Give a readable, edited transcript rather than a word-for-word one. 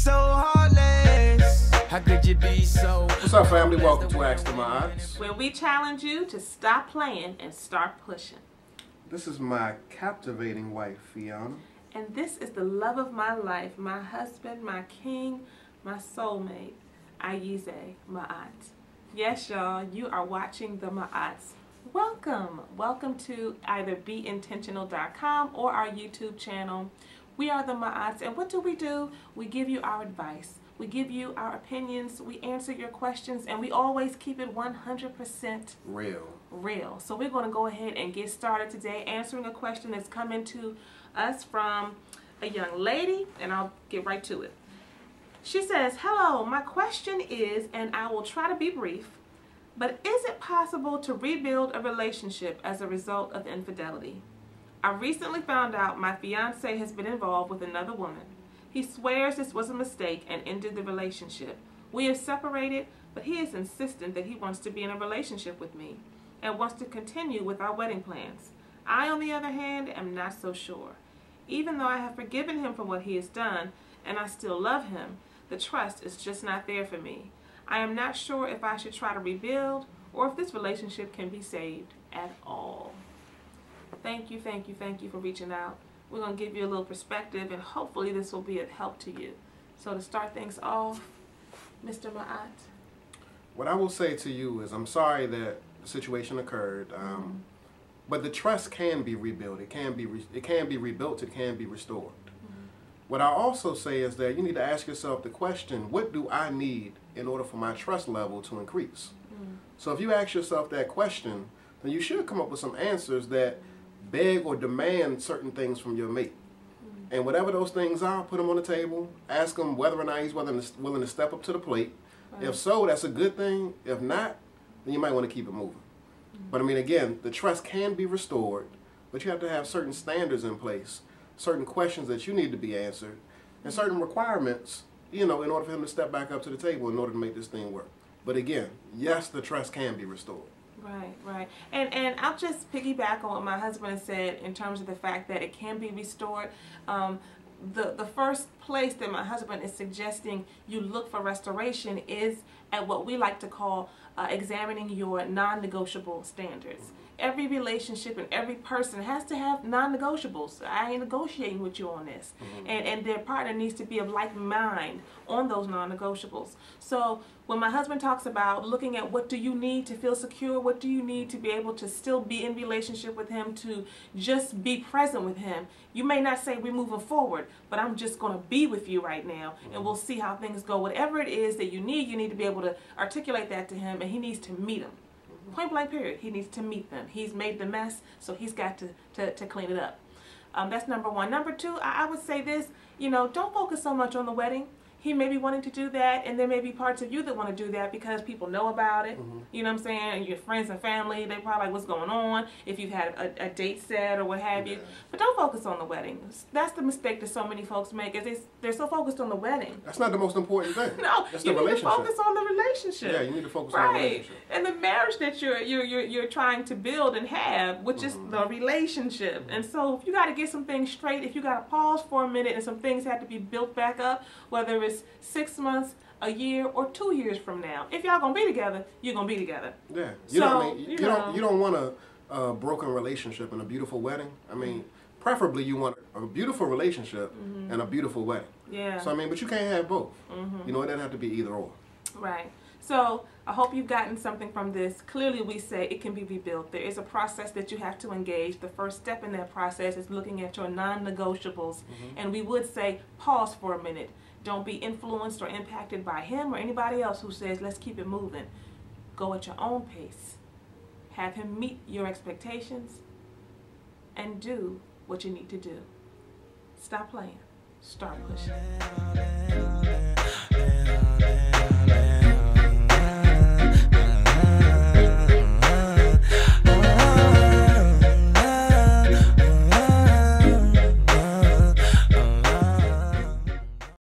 so heartless? How could you be so... What's up, family? Welcome to Ask to My Aunts, where we challenge you to stop playing and start pushing. This is my captivating wife, Fiance. And this is the love of my life, my husband, my king, my soulmate, Fiance, my aunt. Yes, y'all, you are watching the Ma'ats. Welcome. Welcome to either BeIntentional.com or our YouTube channel. We are the Ma'ats, and what do? We give you our advice. We give you our opinions. We answer your questions, and we always keep it 100% real. So we're going to go ahead and get started today answering a question that's coming to us from a young lady, and I'll get right to it. She says, hello, my question is, and I will try to be brief, but is it possible to rebuild a relationship as a result of infidelity? I recently found out my fiance has been involved with another woman. He swears this was a mistake and ended the relationship. We have separated, but he is insistent that he wants to be in a relationship with me and wants to continue with our wedding plans. I, on the other hand, am not so sure. Even though I have forgiven him for what he has done and I still love him, the trust is just not there for me. I am not sure if I should try to rebuild or if this relationship can be saved at all. Thank you for reaching out. We're going to give you a little perspective, and hopefully this will be of help to you. So to start things off, Mr. Ma'at. What I will say to you is I'm sorry that the situation occurred, but the trust can be rebuilt. It can be rebuilt. It can be restored. What I also say is that you need to ask yourself the question, what do I need in order for my trust level to increase? So if you ask yourself that question, then you should come up with some answers that beg or demand certain things from your mate. And whatever those things are, put them on the table, ask him whether or not he's willing to step up to the plate. Right. If so, that's a good thing. If not, then you might want to keep it moving. But I mean, again, the trust can be restored, but you have to have certain standards in place, certain questions that you need to be answered, and certain requirements, you know, in order for him to step back up to the table in order to make this thing work. But again, yes, the trust can be restored. Right. And I'll just piggyback on what my husband said in terms of the fact that it can be restored. The first place that my husband is suggesting you look for restoration is at what we like to call examining your non-negotiable standards. Every relationship and every person has to have non-negotiables. I ain't negotiating with you on this. And their partner needs to be of like mind on those non-negotiables. So when my husband talks about looking at what do you need to feel secure, what do you need to be able to still be in relationship with him, to just be present with him, you may not say we're moving forward, but I'm just going to be with you right now, and we'll see how things go. Whatever it is that you need to be able to articulate that to him, and he needs to meet them. Point blank period. He needs to meet them. He's made the mess, so he's got to clean it up. That's number one. Number two, I would say this, you know, don't focus so much on the wedding. He may be wanting to do that, and there may be parts of you that want to do that because people know about it. You know what I'm saying? And your friends and family, they probably like, what's going on? If you've had a date set or what have you. But don't focus on the wedding. That's the mistake that so many folks make, is they're so focused on the wedding. That's not the most important thing. No, that's you the need to focus on the relationship. Yeah, you need to focus on the relationship. And the marriage that you're trying to build and have, which is the relationship. And so if you got to get some things straight, if you got to pause for a minute and some things have to be built back up, whether it's 6 months, a year, or 2 years from now. If y'all gonna be together, you're gonna be together. Yeah. You don't want a broken relationship and a beautiful wedding. I mean, preferably you want a beautiful relationship and a beautiful wedding. Yeah. So I mean, but you can't have both. You know, it doesn't have to be either or. Right. So I hope you've gotten something from this. Clearly we say it can be rebuilt. There is a process that you have to engage. The first step in that process is looking at your non-negotiables. And we would say pause for a minute. Don't be influenced or impacted by him or anybody else who says, let's keep it moving. Go at your own pace. Have him meet your expectations and do what you need to do. Stop playing. Start pushing.